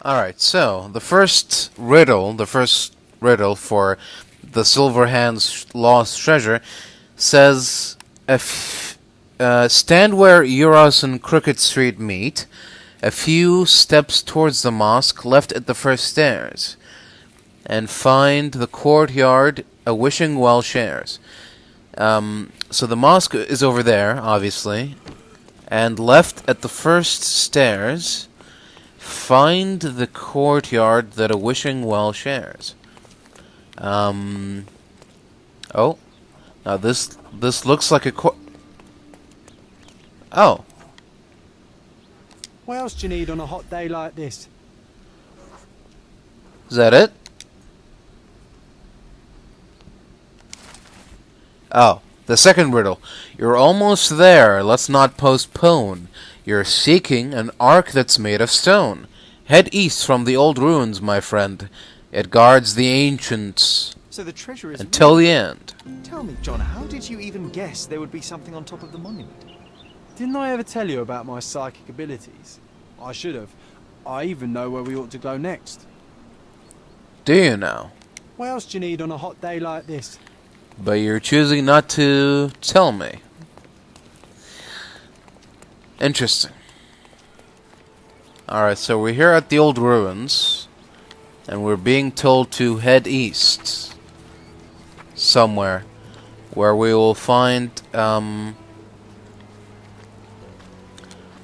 Alright, so the first riddle for the Silverhand's lost treasure says, stand where Euros and Crooked Street meet, a few steps towards the mosque left at the first stairs, and find the courtyard a wishing well shares. So the mosque is over there, obviously, and left at the first stairs, find the courtyard that a wishing well shares. Oh, now this looks like a Oh, What else do you need on a hot day like this? is that it? Oh, the second riddle. You're almost there, let's not postpone. You're seeking an ark that's made of stone. Head east from the old ruins, my friend. It guards the ancients So the treasure is until real. the end. Tell me, John, how did you even guess there would be something on top of the monument? Didn't I ever tell you about my psychic abilities? I should have. I even know where we ought to go next. Do you now? What else do you need on a hot day like this? But you're choosing not to tell me. Interesting. Alright, so we're here at the old ruins, and we're being told to head east. Somewhere. Where we will find,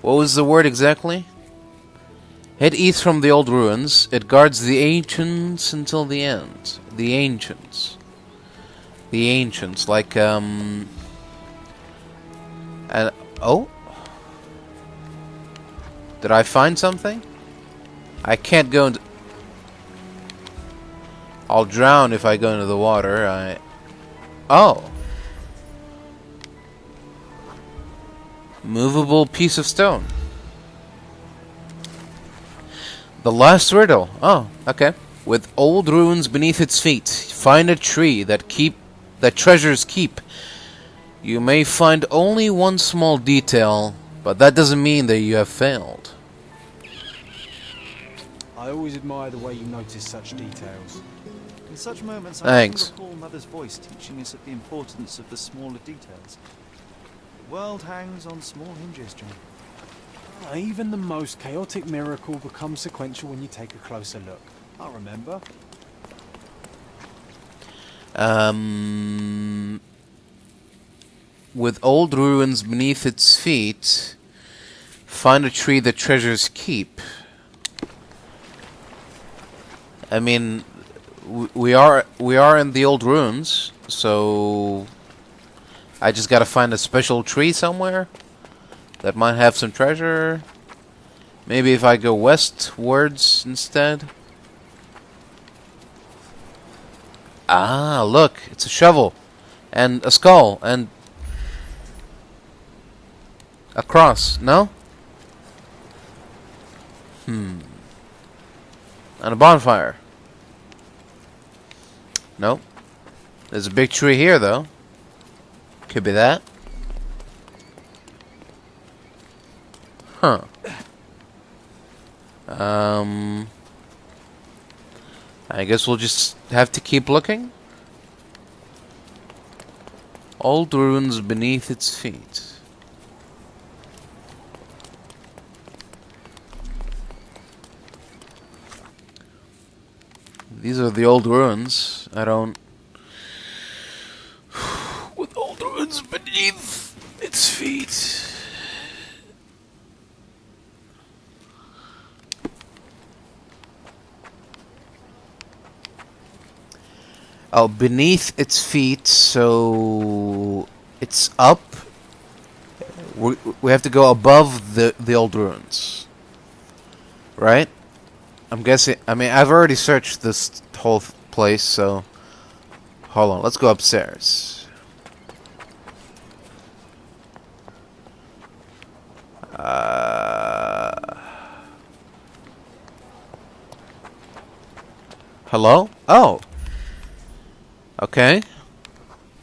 what was the word exactly? Head east from the old ruins. It guards the ancients until the end. The ancients. The ancients, like, and, oh? Did I find something? I can't go into... I'll drown if I go into the water. Oh. Movable piece of stone. The last riddle. Oh, okay. With old ruins beneath its feet, find a tree that treasures keep. You may find only one small detail, but that doesn't mean that you have failed. I always admire the way you notice such details. In such moments, I Thanks. often recall Mother's voice teaching us of the importance of the smaller details. The world hangs on small hinges, John. Even the most chaotic miracle becomes sequential when you take a closer look. I remember. With old ruins beneath its feet, find a tree that treasures keep. I mean, we are in the old ruins, so I just gotta find a special tree somewhere that might have some treasure. Maybe if I go westwards instead. Ah, look, it's a shovel and a skull and a cross. No? And a bonfire. Nope. There's a big tree here, though. Could be that. Huh. I guess we'll just have to keep looking. Old ruins beneath its feet. These are the old ruins. I don't... With old ruins beneath its feet. Oh, beneath its feet, so... It's up. We have to go above the old ruins. Right? I'm guessing... I mean, I've already searched this whole place, so... Hold on, let's go upstairs. Hello? Oh! Okay.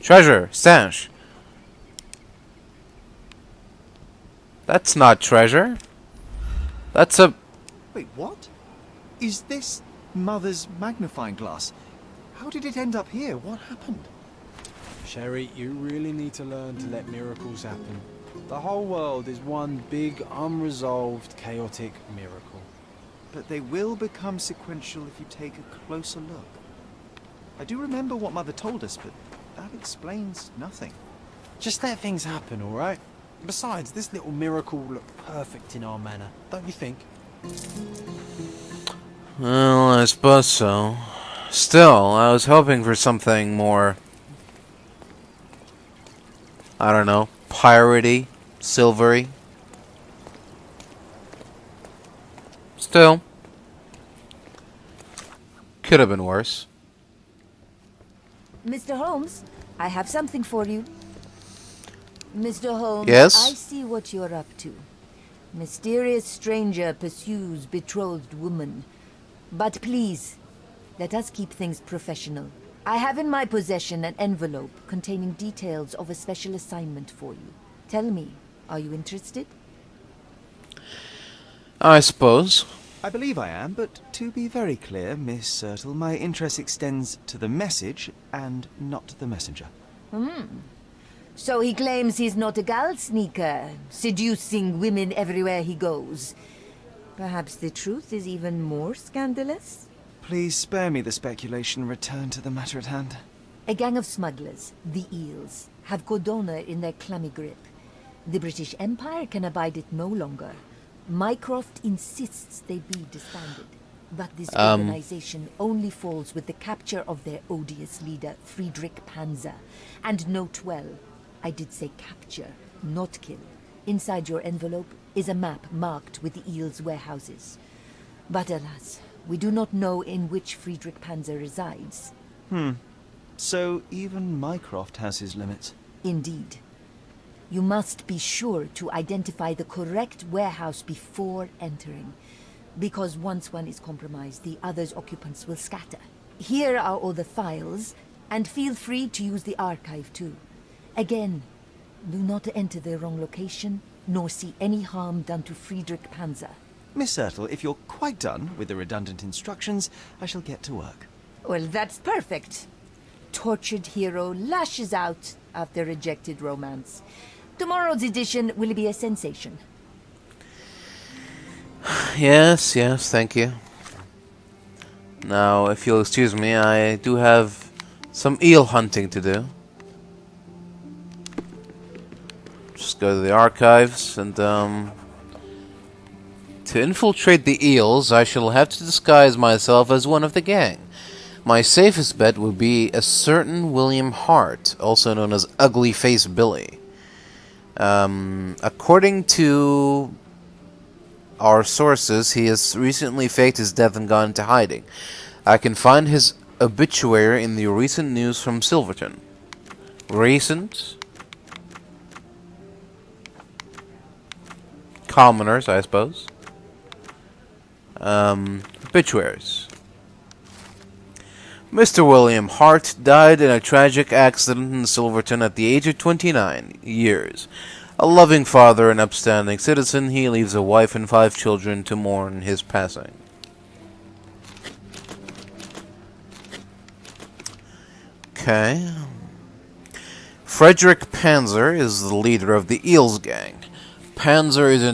Treasure. Stash. That's not treasure. That's a... Wait, what? Is this Mother's magnifying glass? How did it end up here? What happened? Sherry, you really need to learn to let miracles happen. The whole world is one big, unresolved, chaotic miracle. But they will become sequential if you take a closer look. I do remember what Mother told us, but that explains nothing. Just let things happen, alright? Besides, this little miracle will look perfect in our manor, don't you think? Well, I suppose so. Still, I was hoping for something more, I don't know, piratey, silvery. Still, could have been worse. Mr. Holmes, I have something for you. Mr. Holmes, Yes? I see what you're up to. Mysterious stranger pursues betrothed woman. But please, let us keep things professional. I have in my possession an envelope containing details of a special assignment for you. Tell me, are you interested? I suppose. I believe I am, but to be very clear, Miss Sertle, my interest extends to the message and not the messenger. So he claims he's not a gal sneaker, seducing women everywhere he goes. Perhaps the truth is even more scandalous? Please spare me the speculation. Return to the matter at hand. A gang of smugglers, the Eels, have Codona in their clammy grip. The British Empire can abide it no longer. Mycroft insists they be disbanded. But this organization only falls with the capture of their odious leader, Friedrich Panzer. And note well, I did say capture, not kill. Inside your envelope is a map marked with the Eels' warehouses. But alas, we do not know in which Friedrich Panzer resides. So even Mycroft has his limits. Indeed. You must be sure to identify the correct warehouse before entering. Because once one is compromised, the other's occupants will scatter. Here are all the files, and feel free to use the archive too. Again, do not enter the wrong location, nor see any harm done to Friedrich Panzer. Miss Sertle, if you're quite done with the redundant instructions, I shall get to work. Well, that's perfect. Tortured hero lashes out after rejected romance. Tomorrow's edition will be a sensation. Yes, thank you. Now, if you'll excuse me, I do have some eel hunting to do. Just go to the archives and, to infiltrate the eels, I shall have to disguise myself as one of the gang. My safest bet would be a certain William Hart, also known as Ugly Face Billy. According to our sources, he has recently faked his death and gone into hiding. I can find his obituary in the recent news from Silverton. Recent? Commoners, I suppose. Obituaries. Mr. William Hart died in a tragic accident in Silverton at the age of 29 years. A loving father and upstanding citizen, he leaves a wife and 5 children to mourn his passing. Okay. Friedrich Panzer is the leader of the Eels gang. Panzer is a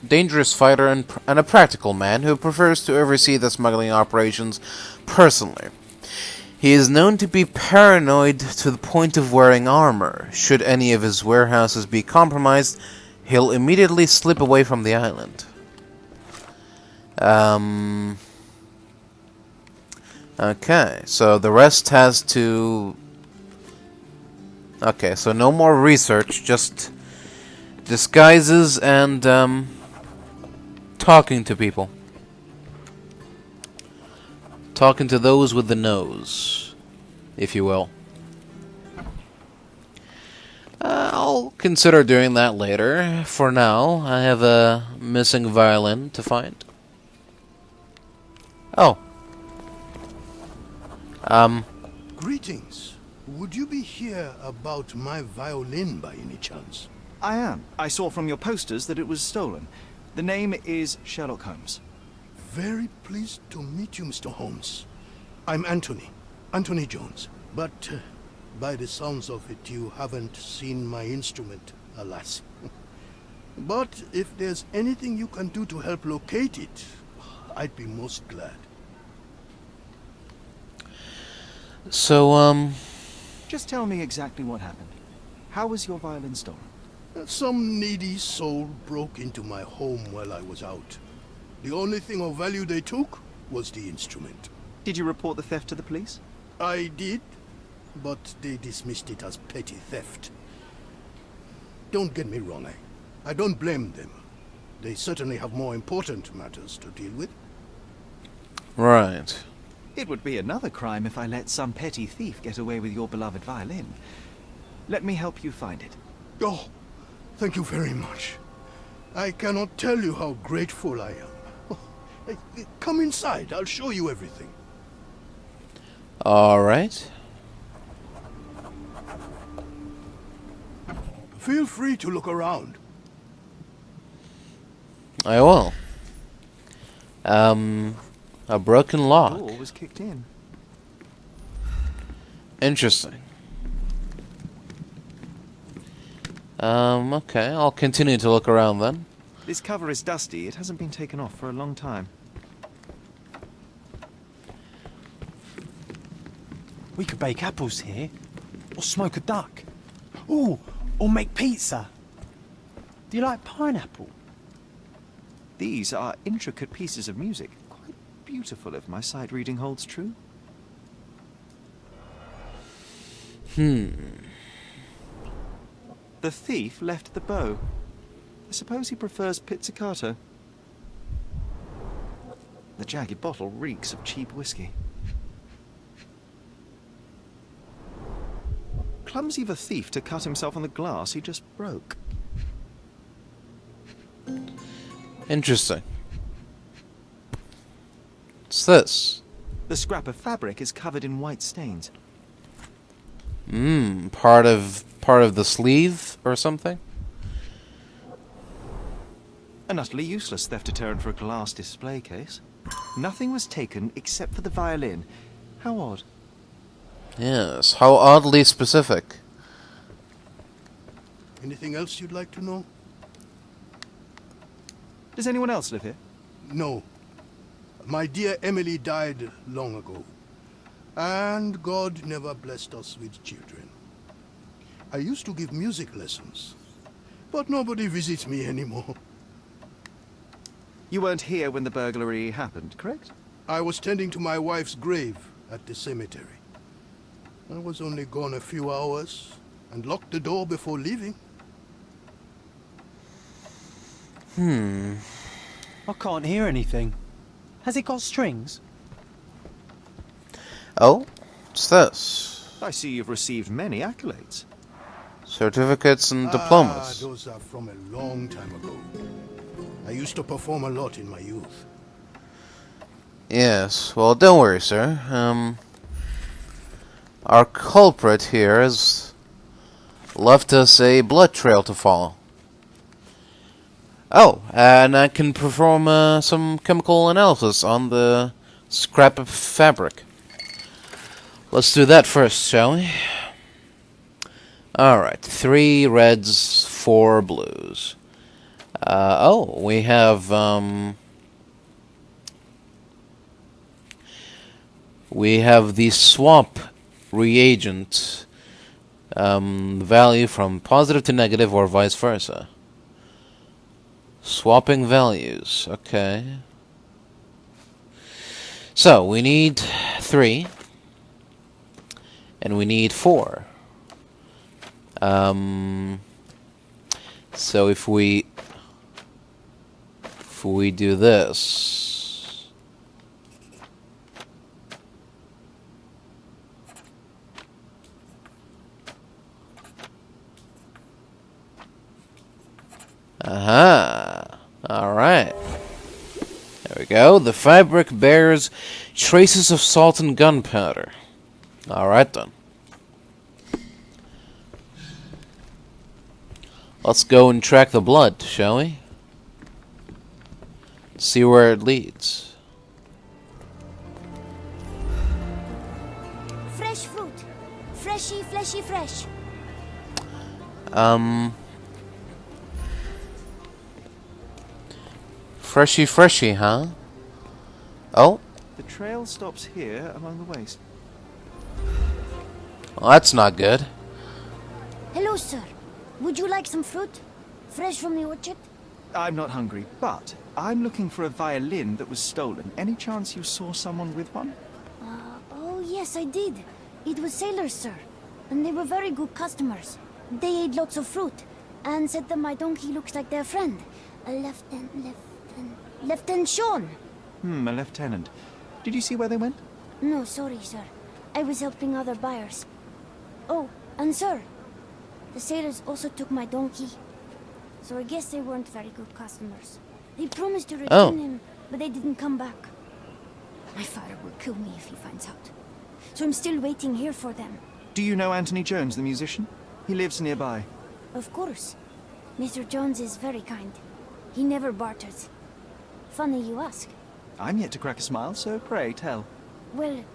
dangerous fighter and a practical man who prefers to oversee the smuggling operations personally. He is known to be paranoid to the point of wearing armor. Should any of his warehouses be compromised, he'll immediately slip away from the island. Okay, so the rest has to... Okay, so no more research, just disguises and, talking to people. Talking to those with the nose, if you will. I'll consider doing that later. For now, I have a missing violin to find. Oh. Greetings. Would you be here about my violin by any chance? I am. I saw from your posters that it was stolen. The name is Sherlock Holmes. very pleased to meet you, Mr. Holmes. I'm Anthony Jones. But by the sounds of it, you haven't seen my instrument, alas. But if there's anything you can do to help locate it, I'd be most glad. So, Just tell me exactly what happened. How was your violin stolen? Some needy soul broke into my home while I was out. The only thing of value they took was the instrument. Did you report the theft to the police? I did, but they dismissed it as petty theft. Don't get me wrong, I don't blame them. They certainly have more important matters to deal with. right. It would be another crime if I let some petty thief get away with your beloved violin. Let me help you find it. Oh, thank you very much. I cannot tell you how grateful I am. Oh, come inside, I'll show you everything. Alright. Feel free to look around. I will. A broken The lock. door was kicked in. Interesting. Okay, I'll continue to look around then. This cover is dusty. It hasn't been taken off for a long time. We could bake apples here, or smoke a duck. Ooh, or make pizza. Do you like pineapple? These are intricate pieces of music. Quite beautiful if my sight reading holds true. The thief left the bow. I suppose he prefers pizzicato. The jagged bottle reeks of cheap whiskey. Clumsy of a thief to cut himself on the glass he just broke. Interesting. What's this? The scrap of fabric is covered in white stains. Part of the sleeve or something? An utterly useless theft deterrent for a glass display case. Nothing was taken except for the violin. How odd. Yes, how oddly specific. Anything else you'd like to know? Does anyone else live here? No. My dear Emily died long ago. And God never blessed us with children. I used to give music lessons, but nobody visits me anymore. You weren't here when the burglary happened, correct? I was tending to my wife's grave at the cemetery. I was only gone a few hours and locked the door before leaving. I can't hear anything. Has it got strings? Oh, what's this? I see you've received many accolades. Certificates and diplomas. Those are from a long time ago. I used to perform a lot in my youth. Yes, well, don't worry, sir. Our culprit here has left us a blood trail to follow. Oh, and I can perform some chemical analysis on the scrap of fabric. Let's do that first, shall we? Alright, 3 reds, 4 blues. We have, the swap reagent value from positive to negative or vice versa. Swapping values, okay. So, we need 3. And we need 4. So if we do this, alright. There we go. The fabric bears traces of salt and gunpowder. Alright then. Let's go and track the blood, shall we? See where it leads. Freshy, fleshy, fresh. Freshy, freshy, huh? Oh, The trail stops here among the waste. well, that's not good. Hello, sir. Would you like some fruit? Fresh from the orchard? I'm not hungry, but I'm looking for a violin that was stolen. Any chance you saw someone with one? Oh, yes, I did. It was sailors, sir. And they were very good customers. They ate lots of fruit and said that my donkey looks like their friend. Lieutenant Sean. A lieutenant. Did you see where they went? No, sorry, sir. I was helping other buyers. Oh, and sir, the sailors also took my donkey. So I guess they weren't very good customers. They promised to return him, but they didn't come back. My father will kill me if he finds out. So I'm still waiting here for them. Do you know Anthony Jones, the musician? He lives nearby. Of course. Mr. Jones is very kind. He never barters. Funny you ask. I'm yet to crack a smile, so pray tell. Well,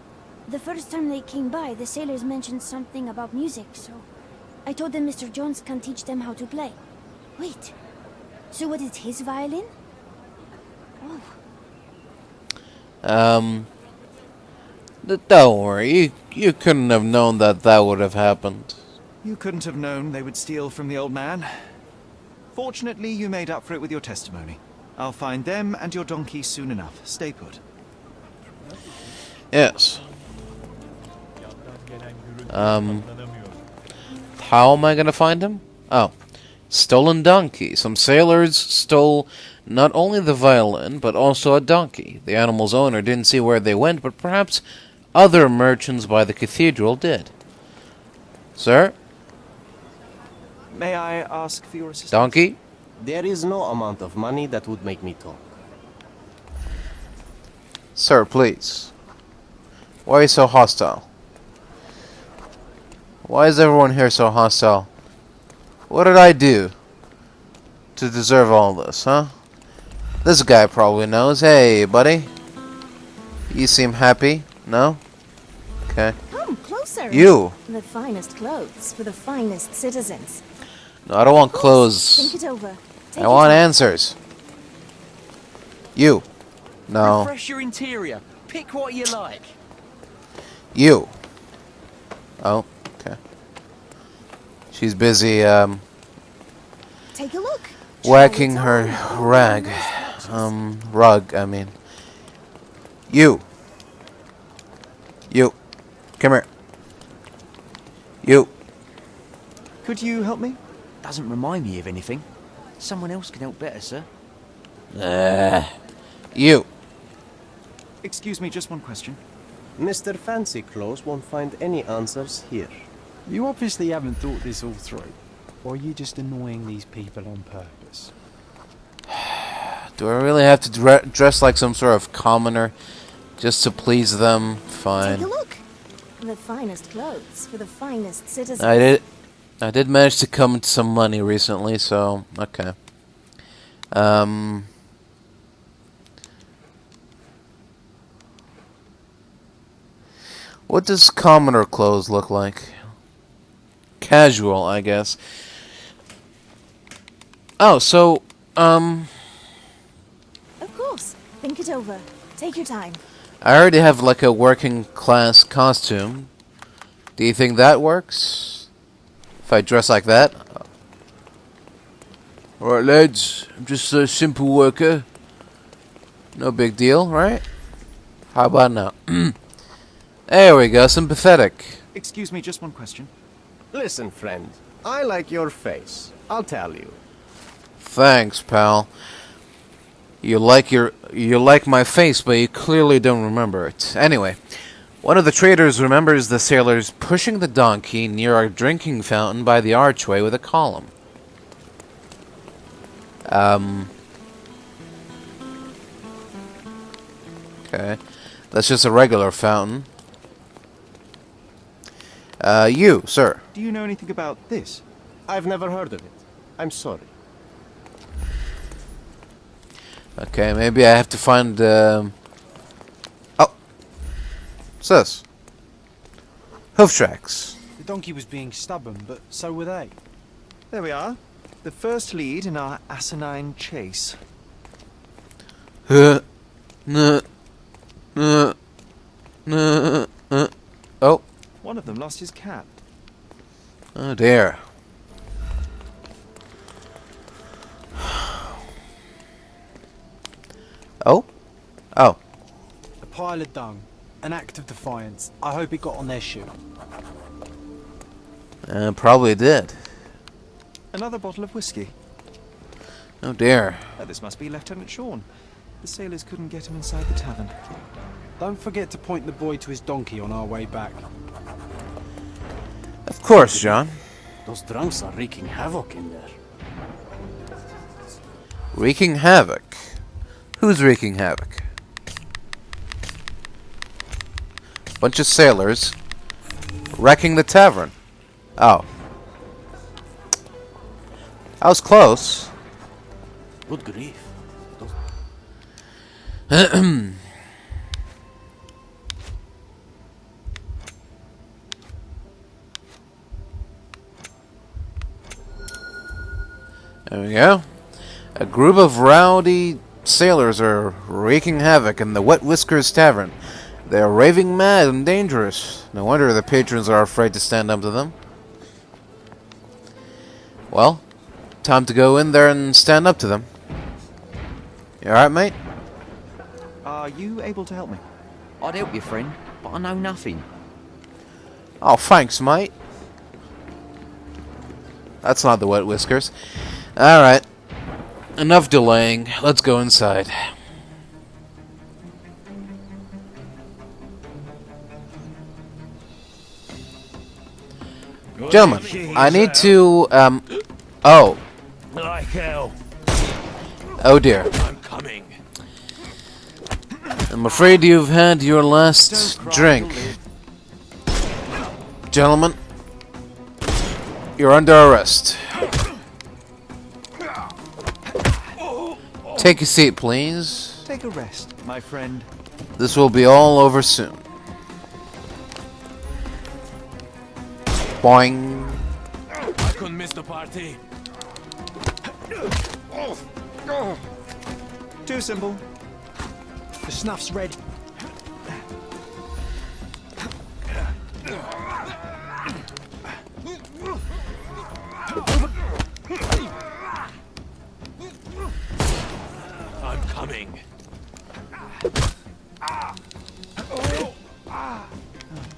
the first time they came by, the sailors mentioned something about music, so I told them Mr. Jones can teach them how to play. Wait, so what is his violin? Oh. Don't worry. You couldn't have known that would have happened. You couldn't have known they would steal from the old man. Fortunately, you made up for it with your testimony. I'll find them and your donkey soon enough. Stay put. Yes. How am I gonna find him? Oh. Stolen donkey. Some sailors stole not only the violin, but also a donkey. The animal's owner didn't see where they went, but perhaps other merchants by the cathedral did. Sir? May I ask for your assistance? Donkey? There is no amount of money that would make me talk. Sir, please. Why are you so hostile? Why is everyone here so hostile? What did I do to deserve all this, huh? This guy probably knows. Hey, buddy. You seem happy? No? Okay. Come closer. You! The finest clothes for the finest citizens. No, I don't want Think clothes. it over. Take I your want time. answers. You. No. Refresh your interior. Pick what you like. You. Oh, okay. She's busy, Take a look. whacking Try her it on. rag. Nice patches. Rug, I mean. You. You. Come here. You. Could you help me? Doesn't remind me of anything. Someone else can help better, sir. You. Excuse me, just one question. Mr. Fancy Clothes won't find any answers here. You obviously haven't thought this all through. Or are you just annoying these people on purpose? Do I really have to dress like some sort of commoner just to please them? Fine. Take a look. The finest clothes for the finest citizens. I did manage to come into some money recently, so okay. What does commoner clothes look like? Casual, I guess. Oh, so Of course. Think it over. Take your time. I already have like a working class costume. Do you think that works? If I dress like that? Alright, lads. I'm just a simple worker. No big deal, right? How about now? There we go, sympathetic. Excuse me, just one question. Listen, friend. I like your face. I'll tell you. Thanks, pal. You like my face, but you clearly don't remember it. Anyway, one of the traders remembers the sailors pushing the donkey near a drinking fountain by the archway with a column. Okay. That's just a regular fountain. You, sir. Do you know anything about this? I've never heard of it. I'm sorry. Okay, maybe I have to find, Oh! What's this? Hoof tracks. The donkey was being stubborn, but so were they. There we are. The first lead in our asinine chase. Oh. One of them lost his cap. Oh dear. Oh? Oh. A pile of dung. An act of defiance. I hope it got on their shoe. Probably did. Another bottle of whiskey. Oh dear. This must be Lieutenant Sean. The sailors couldn't get him inside the tavern. Don't forget to point the boy to his donkey on our way back. Of course, John. Those drunks are wreaking havoc in there. Wreaking havoc? Who's wreaking havoc? Bunch of sailors wrecking the tavern. Oh. I was close. Good grief. There we go. A group of rowdy sailors are wreaking havoc in the Wet Whiskers Tavern. They are raving mad and dangerous. No wonder the patrons are afraid to stand up to them. Well, time to go in there and stand up to them. You alright, mate? Are you able to help me? I'd help you, friend, but I know nothing. Oh, thanks, mate. That's not the Wet Whiskers. Alright. Enough delaying. Let's go inside. Gentlemen, I need to, oh. Like hell. Oh dear. I'm coming. I'm afraid you've had your last drink. Gentlemen, you're under arrest. Take a seat, please. Take a rest, my friend. This will be all over soon. Boing. I couldn't miss the party. Too simple. The snuff's ready. I'm coming.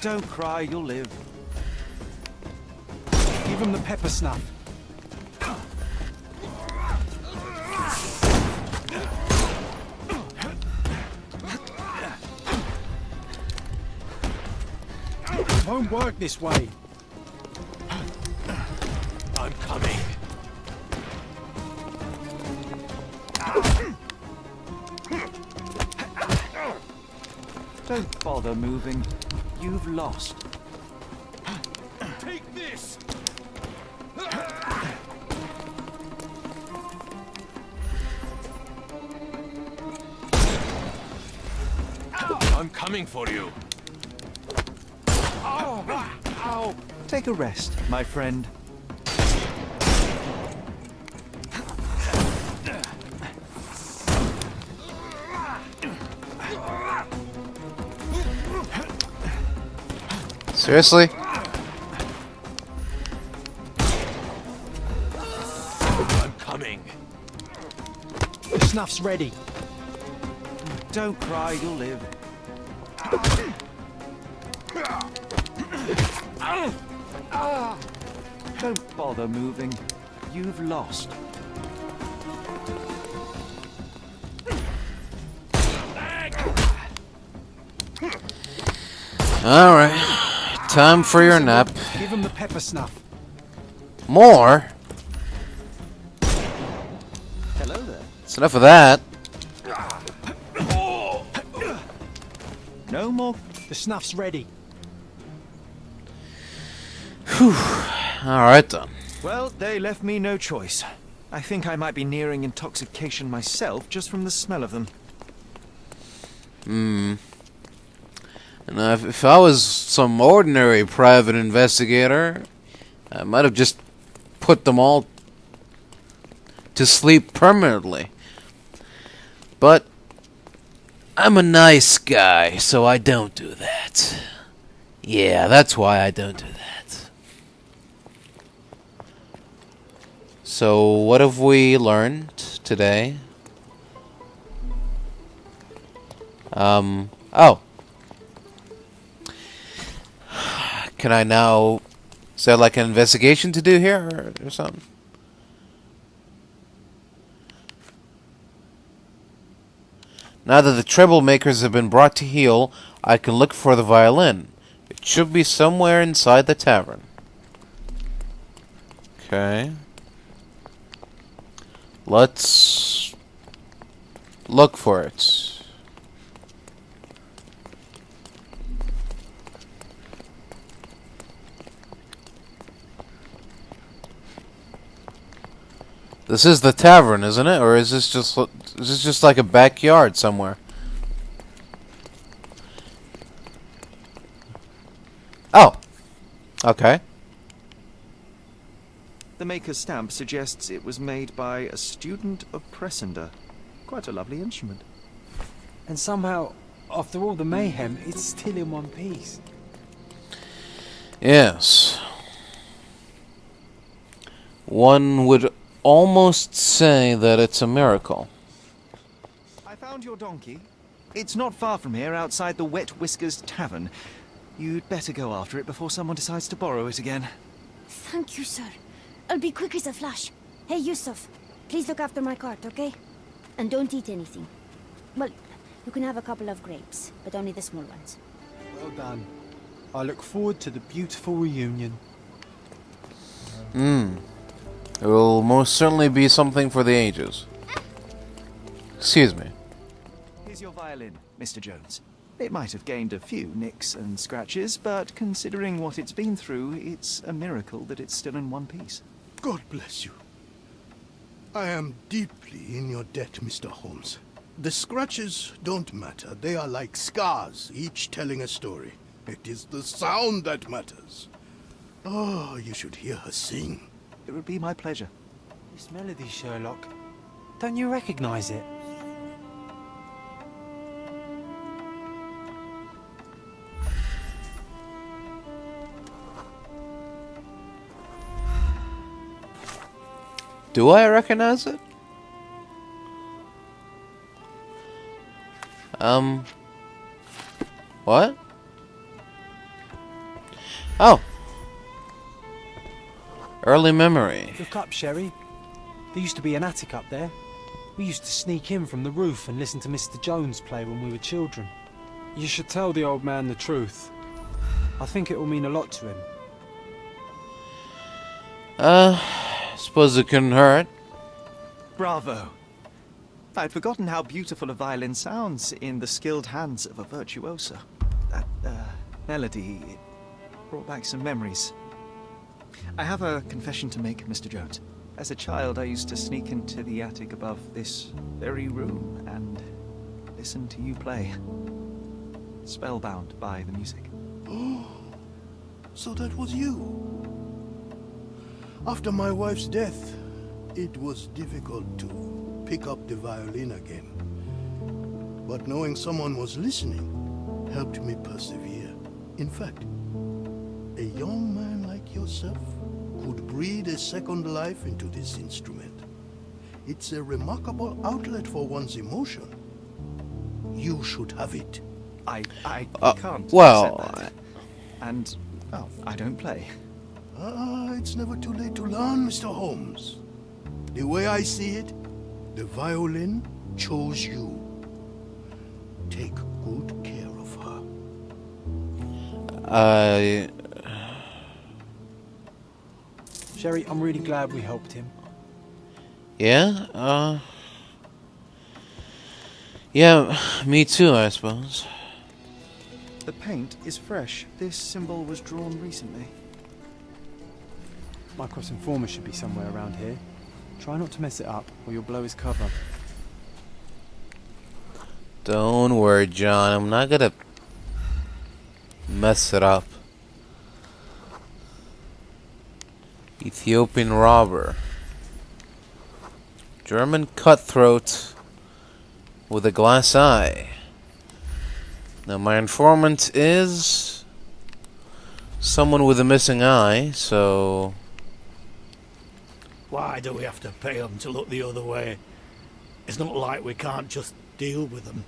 Don't cry, you'll live. Give him the pepper snuff. It won't work this way. I'm coming. Don't bother moving. You've lost. Take this. I'm coming for you. Ow! Take a rest, my friend. Seriously? I'm coming. The snuff's ready. Don't cry, you'll live. Don't bother moving. You've lost. Alright. Time for your nap. Give him the pepper snuff. More? Hello there. It's enough of that. No more. The snuff's ready. Whew. Alright then. Well, they left me no choice. I think I might be nearing intoxication myself just from the smell of them. In Now, if I was some ordinary private investigator, I might have just put them all to sleep permanently. But I'm a nice guy, so I don't do that. Yeah, that's why I don't do that. So, what have we learned today? Oh. Can I now... Is there like an investigation to do here, or something? Now that the troublemakers have been brought to heel, I can look for the violin. It should be somewhere inside the tavern. Okay. Let's look for it. This is the tavern, isn't it? Or is this just like a backyard somewhere? Oh. Okay. The maker's stamp suggests it was made by a student of Pressender. Quite a lovely instrument. And somehow, after all the mayhem, it's still in one piece. Yes. One would almost say that it's a miracle. I found your donkey. It's not far from here, outside the Wet Whiskers Tavern. You'd better go after it before someone decides to borrow it again. Thank you, sir. I'll be quick as a flash. Hey, Yusuf, please look after my cart, okay? And don't eat anything. Well, you can have a couple of grapes, but only the small ones. Well done. I look forward to the beautiful reunion. It will most certainly be something for the ages. Excuse me. Here's your violin, Mr. Jones. It might have gained a few nicks and scratches, but considering what it's been through, it's a miracle that it's still in one piece. God bless you. I am deeply in your debt, Mr. Holmes. The scratches don't matter. They are like scars, each telling a story. It is the sound that matters. Oh, you should hear her sing. It would be my pleasure. This melody, Sherlock. Don't you recognize it? Do I recognize it? What? Oh. Early memory. Look up, Sherry. There used to be an attic up there. We used to sneak in from the roof and listen to Mr. Jones play when we were children. You should tell the old man the truth. I think it will mean a lot to him. Suppose it couldn't hurt. Bravo. I'd forgotten how beautiful a violin sounds in the skilled hands of a virtuoso. That melody, it brought back some memories. I have a confession to make, Mr. Jones. As a child, I used to sneak into the attic above this very room and listen to you play. Spellbound by the music. Oh, so that was you. After my wife's death, it was difficult to pick up the violin again. But knowing someone was listening helped me persevere. In fact, a young man like yourself could breathe a second life into this instrument. It's a remarkable outlet for one's emotion. You should have it. I can't well, accept that. And, well, I don't play. It's never too late to learn, Mr. Holmes. The way I see it, the violin chose you. Take good care of her. Sherry, I'm really glad we helped him. Yeah, yeah, me too, I suppose. The paint is fresh. This symbol was drawn recently. Mycroft's informer should be somewhere around here. Try not to mess it up, or you'll blow his cover. Don't worry, John. I'm not gonna... Mess it up. Ethiopian robber. German cutthroat with a glass eye. Now my informant is someone with a missing eye, so... Why do we have to pay them to look the other way? It's not like we can't just deal with them.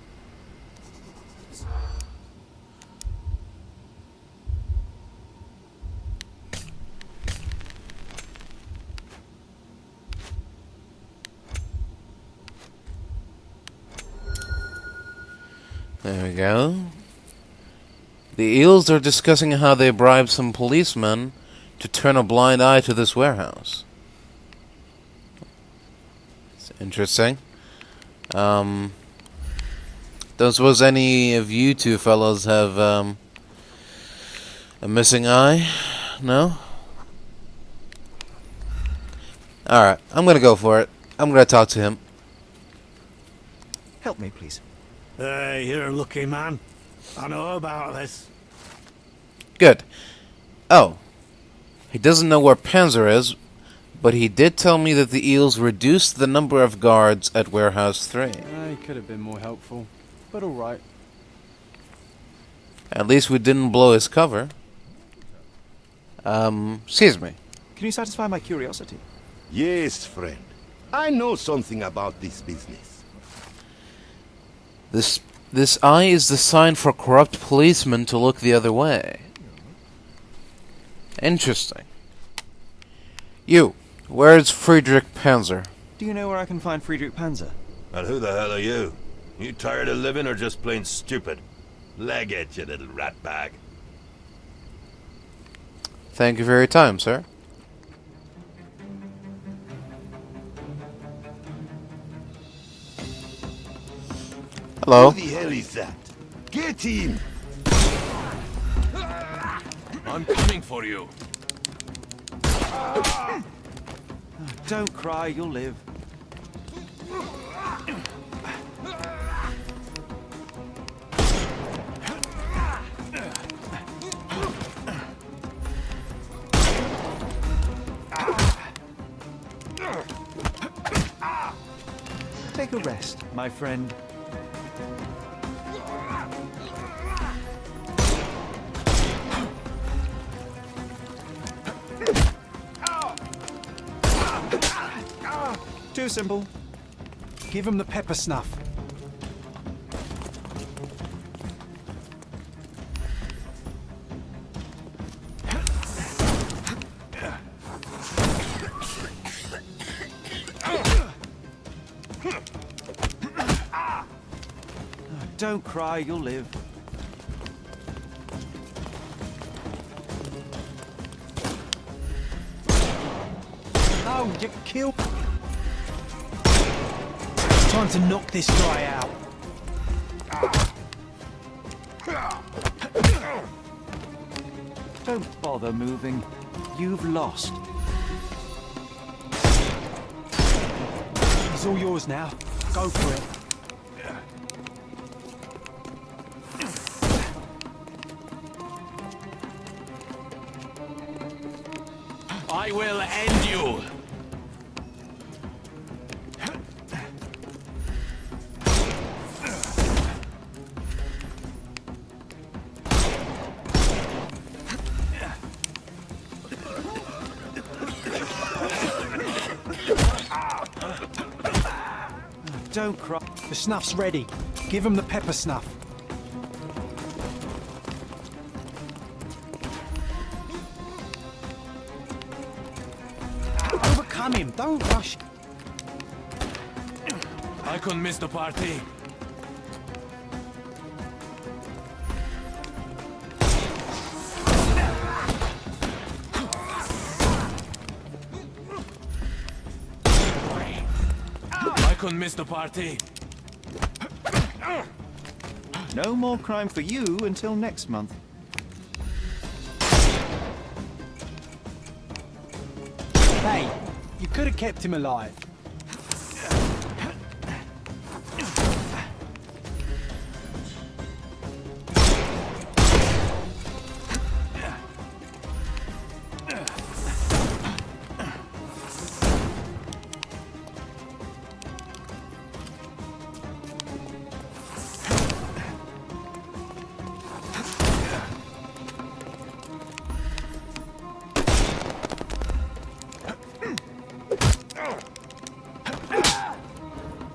There we go. The eels are discussing how they bribed some policemen to turn a blind eye to this warehouse. It's interesting. Don't suppose any of you two fellows have a missing eye? No? Alright, I'm gonna go for it. I'm gonna talk to him. Help me, please. Hey, you're a lucky man. I know about this. Good. Oh. He doesn't know where Panzer is, but he did tell me that the eels reduced the number of guards at Warehouse 3. He could have been more helpful, but alright. At least we didn't blow his cover. Excuse me. Can you satisfy my curiosity? Yes, friend. I know something about this business. This eye is the sign for corrupt policemen to look the other way. Interesting. You, where's Friedrich Panzer? Do you know where I can find Friedrich Panzer? And who the hell are you? You tired of living or just plain stupid? Leg it, you little ratbag. Thank you for your time, sir. Hello. Who the hell is that? Get him! I'm coming for you. Don't cry, you'll live. Take a rest, my friend. Too simple. Give him the pepper snuff. Don't cry, you'll live. No, you killed. Time to knock this guy out. Don't bother moving. You've lost. He's all yours now. Go for it. I will end you. Don't cry. The snuff's ready. Give him the pepper snuff. Overcome him. Don't rush. I couldn't miss the party. I couldn't miss the party. No more crime for you until next month. Hey, you could have kept him alive.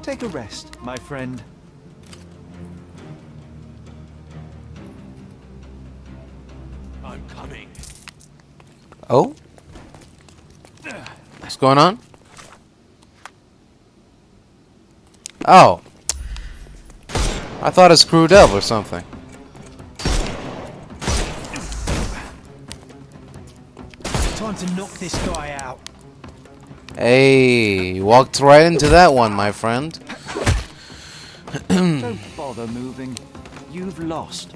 Take a rest, my friend. I'm coming. Oh? What's going on? Oh. I thought it screwed up or something. Time to knock this guy out. Hey, you walked right into that one, my friend. Don't bother moving. You've lost.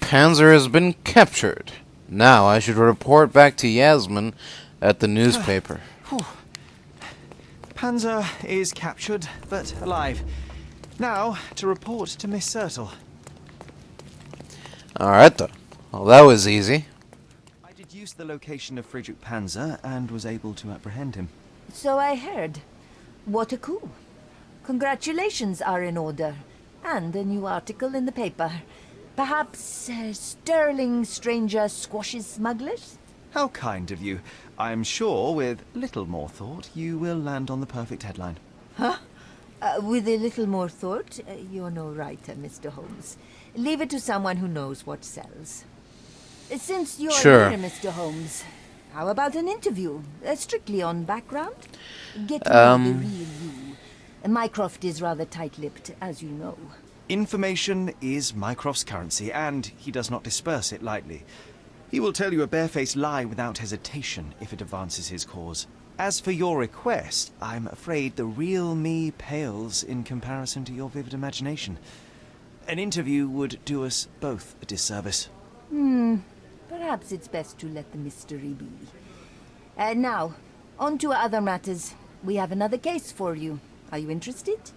Panzer has been captured. Now I should report back to Yasmin at the newspaper. Panzer is captured, but alive. Now, to report to Miss Sertle. Alright then. Well, that was easy. I deduced the location of Friedrich Panzer and was able to apprehend him. So I heard. What a coup. Congratulations are in order. And a new article in the paper. Perhaps sterling stranger squashes smugglers? How kind of you. I'm sure with little more thought you will land on the perfect headline. Huh? With a little more thought, you're no writer, Mr. Holmes. Leave it to someone who knows what sells. Since you're Sure. here, Mr. Holmes, how about an interview? Strictly on background? Get to know the real you. Mycroft is rather tight-lipped, as you know. Information is Mycroft's currency, and he does not disperse it lightly. He will tell you a barefaced lie without hesitation if it advances his cause. As for your request, I'm afraid the real me pales in comparison to your vivid imagination. An interview would do us both a disservice. Perhaps it's best to let the mystery be. Now, on to other matters. We have another case for you. Are you interested?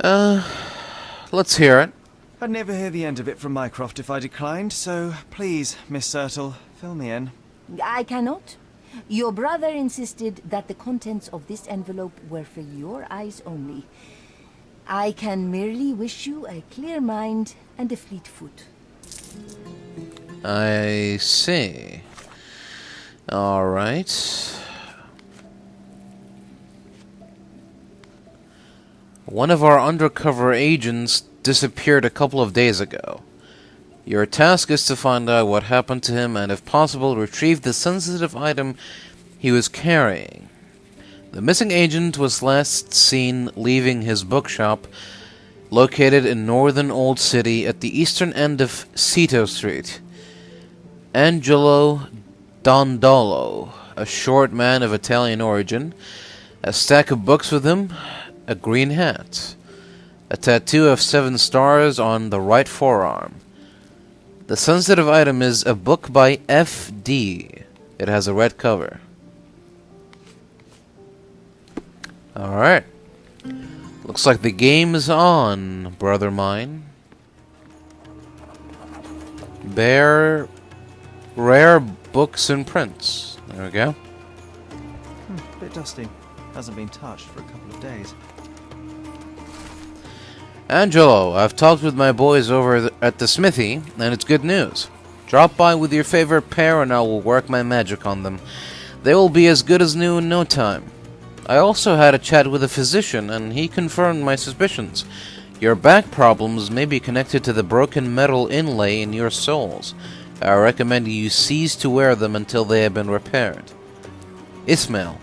Let's hear it. I'd never hear the end of it from Mycroft if I declined, so please, Miss Sertle, fill me in. I cannot. Your brother insisted that the contents of this envelope were for your eyes only. I can merely wish you a clear mind and a fleet foot. I see. Alright. One of our undercover agents disappeared a couple of days ago. Your task is to find out what happened to him and, if possible, retrieve the sensitive item he was carrying. The missing agent was last seen leaving his bookshop, located in northern Old City at the eastern end of Cito Street. Angelo Dondolo, a short man of Italian origin, a stack of books with him, a green hat, a tattoo of 7 stars on the right forearm. The sensitive item is a book by F.D. It has a red cover. Alright. Looks like the game is on, brother mine. Rare books and prints. There we go. Bit dusty. Hasn't been touched for a couple of days. Angelo, I've talked with my boys over at the smithy, and it's good news. Drop by with your favorite pair and I will work my magic on them. They will be as good as new in no time. I also had a chat with a physician, and he confirmed my suspicions. Your back problems may be connected to the broken metal inlay in your soles. I recommend you cease to wear them until they have been repaired. Ismail.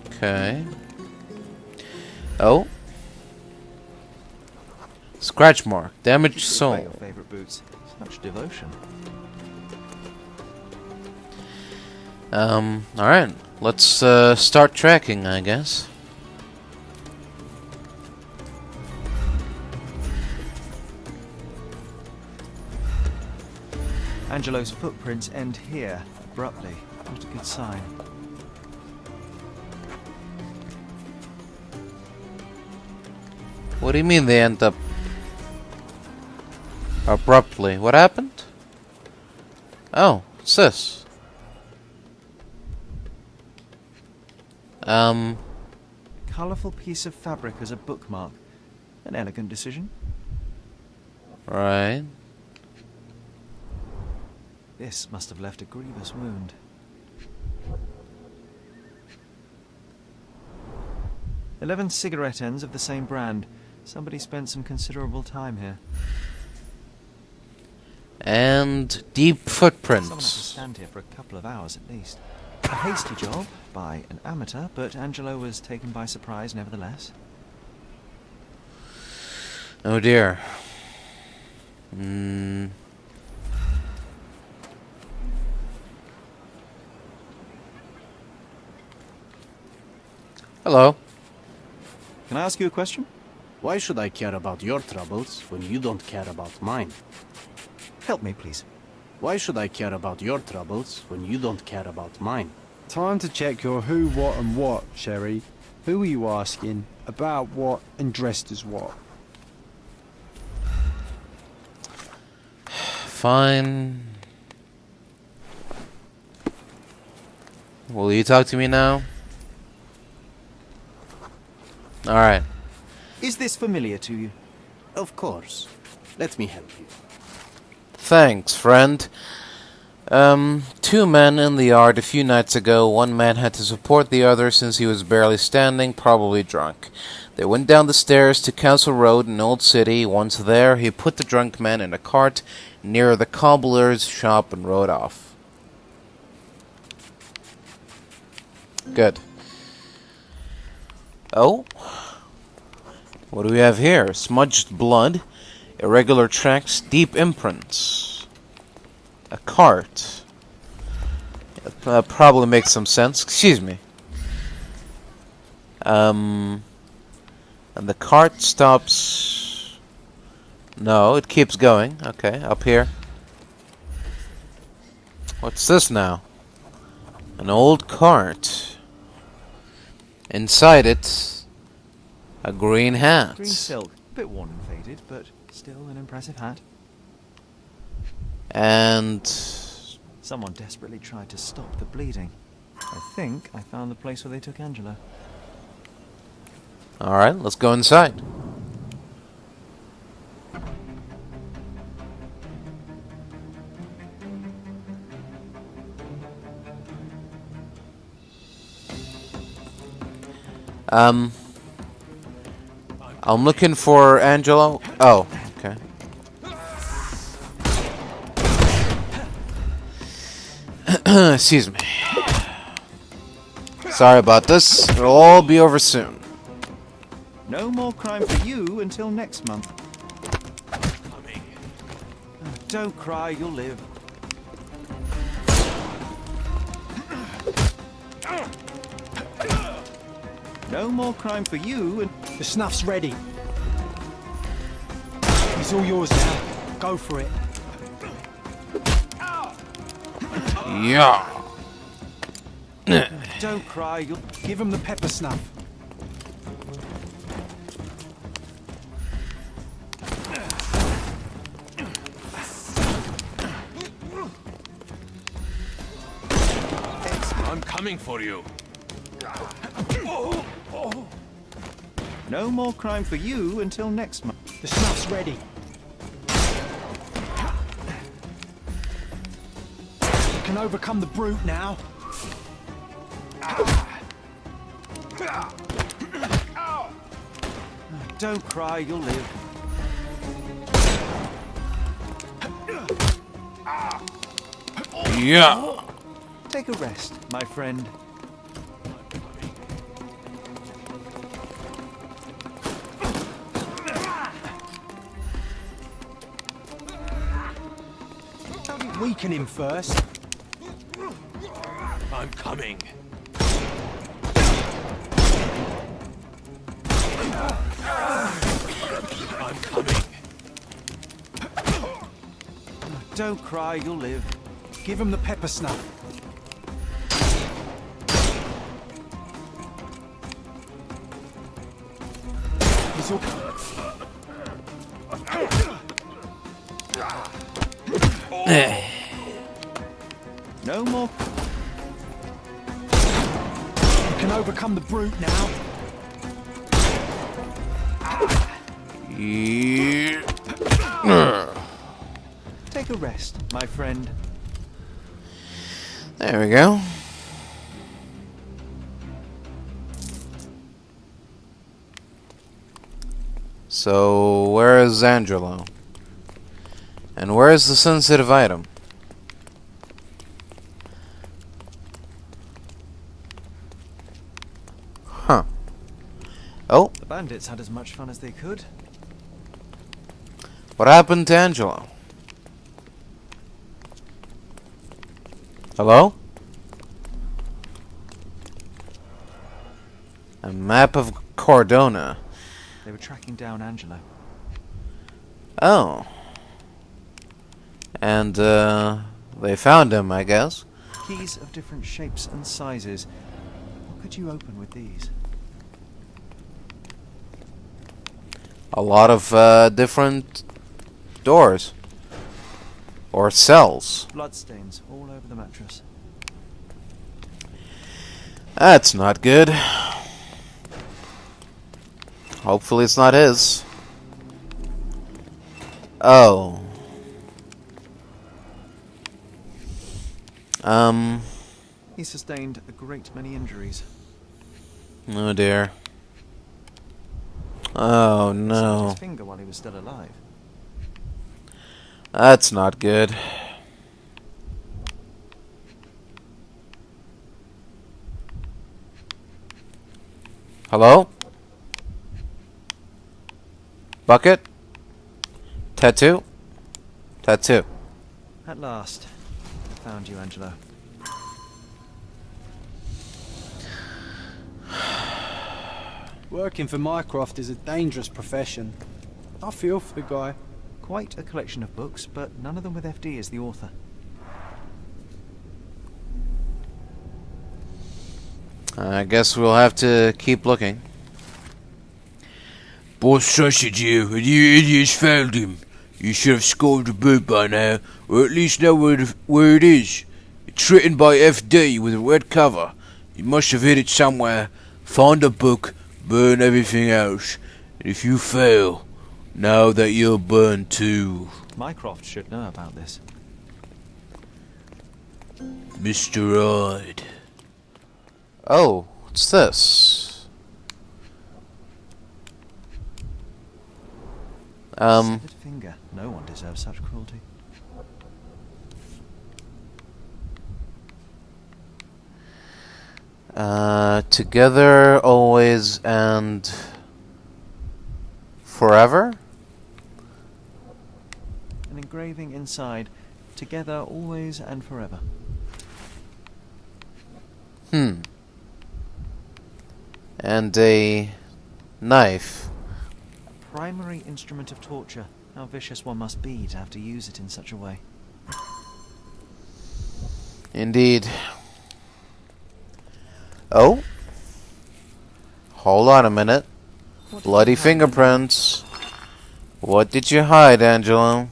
Okay. Oh. Scratch mark. Damaged By sole. your favorite boots. Such devotion. Alright. Let's start tracking, I guess. Angelo's footprints end here, abruptly. Not a good sign. What do you mean they end up abruptly? What happened? Oh, it's this. colourful piece of fabric as a bookmark. An elegant decision. Right. This must have left a grievous wound. "11 cigarette ends of the same brand. Somebody spent some considerable time here." And deep Someone had to footprints. stand here for a couple of hours at least. A hasty job by an amateur, but Angelo was taken by surprise nevertheless. Oh dear. Hello. Can I ask you a question? Why should I care about your troubles when you don't care about mine? Help me, please. Why should I care about your troubles when you don't care about mine? Time to check your who, what and what, Sherry. Who are you asking? About what and dressed as what? Fine. Will you talk to me now? Alright. Is this familiar to you? Of course. Let me help you. Thanks, friend. Two men in the yard a few nights ago. One man had to support the other since he was barely standing, probably drunk. They went down the stairs to Castle Road in Old City. Once there, he put the drunk man in a cart near the cobbler's shop and rode off. Good. Oh? What do we have here? Smudged blood, irregular tracks, deep imprints. A cart. That probably makes some sense. Excuse me. And the cart stops... No, it keeps going. Okay, up here. What's this now? An old cart. Inside it, a green hat. Green silk. A bit worn and faded, but still an impressive hat. And... Someone desperately tried to stop the bleeding. I think I found the place where they took Angelo. Alright, let's go inside. I'm looking for Angelo. Oh, okay. Excuse me. Sorry about this. It'll all be over soon. No more crime for you until next month. Don't cry, you'll live. No more crime for you and... The snuff's ready. It's all yours now. Go for it. Yeah. Don't cry, you'll... Give him the pepper snuff. I'm coming for you. No more crime for you until next month. The snuff's ready. You can overcome the brute now. Don't cry, you'll live. Yeah. Take a rest, my friend. Weaken him first. I'm coming. I'm coming. Don't cry, you'll live. Give him the pepper snuff. He's all... No more... You can overcome the brute now. Take a rest, my friend. There we go. So, where is Angelo? And where is the sensitive item? Huh. Oh, The bandits had as much fun as they could. what happened to Angelo? Hello? A map of Cordona. They were tracking down Angelo. Oh. And, they found him, I guess. Keys of different shapes and sizes. What could you open with these? A lot of, different doors. Or cells. Bloodstains all over the mattress. That's not good. Hopefully it's not his. Oh. He sustained a great many injuries. Oh dear. Oh He snapped no. his finger while he was still alive. That's not good. Hello? Bucket? Tattoo? Tattoo. At last, I found you, Angelo. Working for Mycroft is a dangerous profession. I feel for the guy. Quite a collection of books, but none of them with FD as the author. I guess we'll have to keep looking. Boss sausage here, and you idiots found him. You should have scored the boot by now, or at least know where it is. It's written by FD with a red cover. You must have hid it somewhere. Find the book, burn everything else. And if you fail, know that you'll burn too. Mycroft should know about this. Mr. Hyde. Oh, what's this? Severed finger. No one deserves such cruelty. Together, always, and forever? An engraving inside. Together, always and forever. And a knife. A primary instrument of torture. How vicious one must be to have to use it in such a way. Indeed. Oh? Hold on a minute. Bloody fingerprints. What did you hide, Angelo?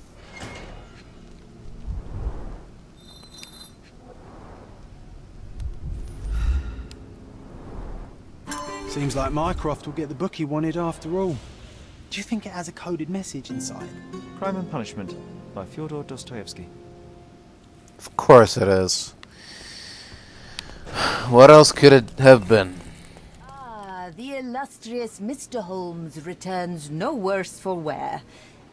Seems like Mycroft will get the book he wanted after all. Do you think it has a coded message inside? Crime and Punishment by Fyodor Dostoevsky. Of course it is. What else could it have been? Ah, the illustrious Mr. Holmes returns no worse for wear.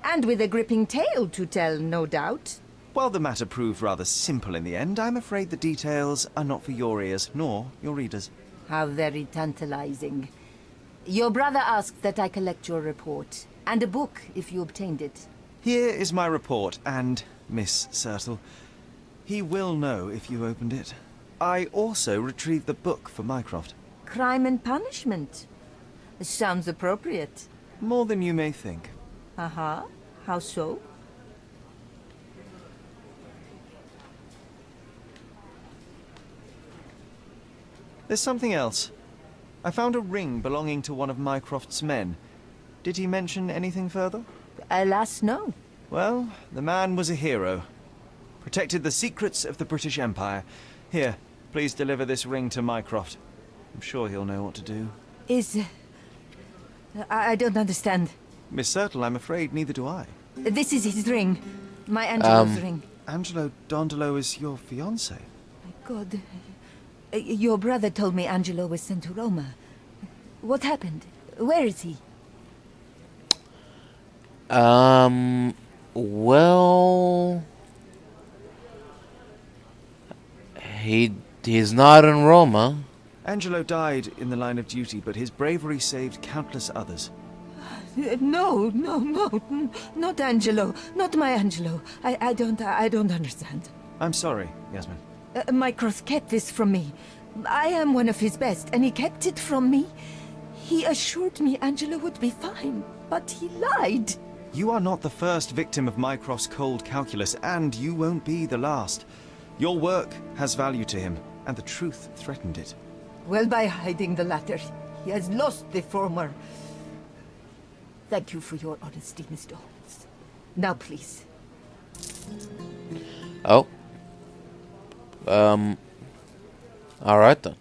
And with a gripping tale to tell, no doubt. While the matter proved rather simple in the end, I'm afraid the details are not for your ears, nor your readers. How very tantalizing. Your brother asked that I collect your report, and a book if you obtained it. Here is my report, and Miss Sertle. He will know if you opened it. I also retrieved the book for Mycroft. Crime and Punishment. Sounds appropriate. More than you may think. Uh-huh. How so? There's something else. I found a ring belonging to one of Mycroft's men. Did he mention anything further? Alas, no. Well, the man was a hero. Protected the secrets of the British Empire. Here, please deliver this ring to Mycroft. I'm sure he'll know what to do. I don't understand. Miss Sertle, I'm afraid neither do I. This is his ring. My Angelo's ring. Angelo Dondolo is your fiancé. My God. Your brother told me Angelo was sent to Roma. What happened? Where is he? Well... He's not in Roma. Angelo died in the line of duty, but his bravery saved countless others. No, not Angelo. Not my Angelo. I don't understand. I'm sorry, Yasmin. Mycroft kept this from me. I am one of his best, and he kept it from me. He assured me Angelo would be fine, but he lied. You are not the first victim of Mycroft's cold calculus, and you won't be the last. Your work has value to him, and the truth threatened it. Well, by hiding the latter, he has lost the former. Thank you for your honesty, Mr. Holmes. Now, please. Oh. Alright then.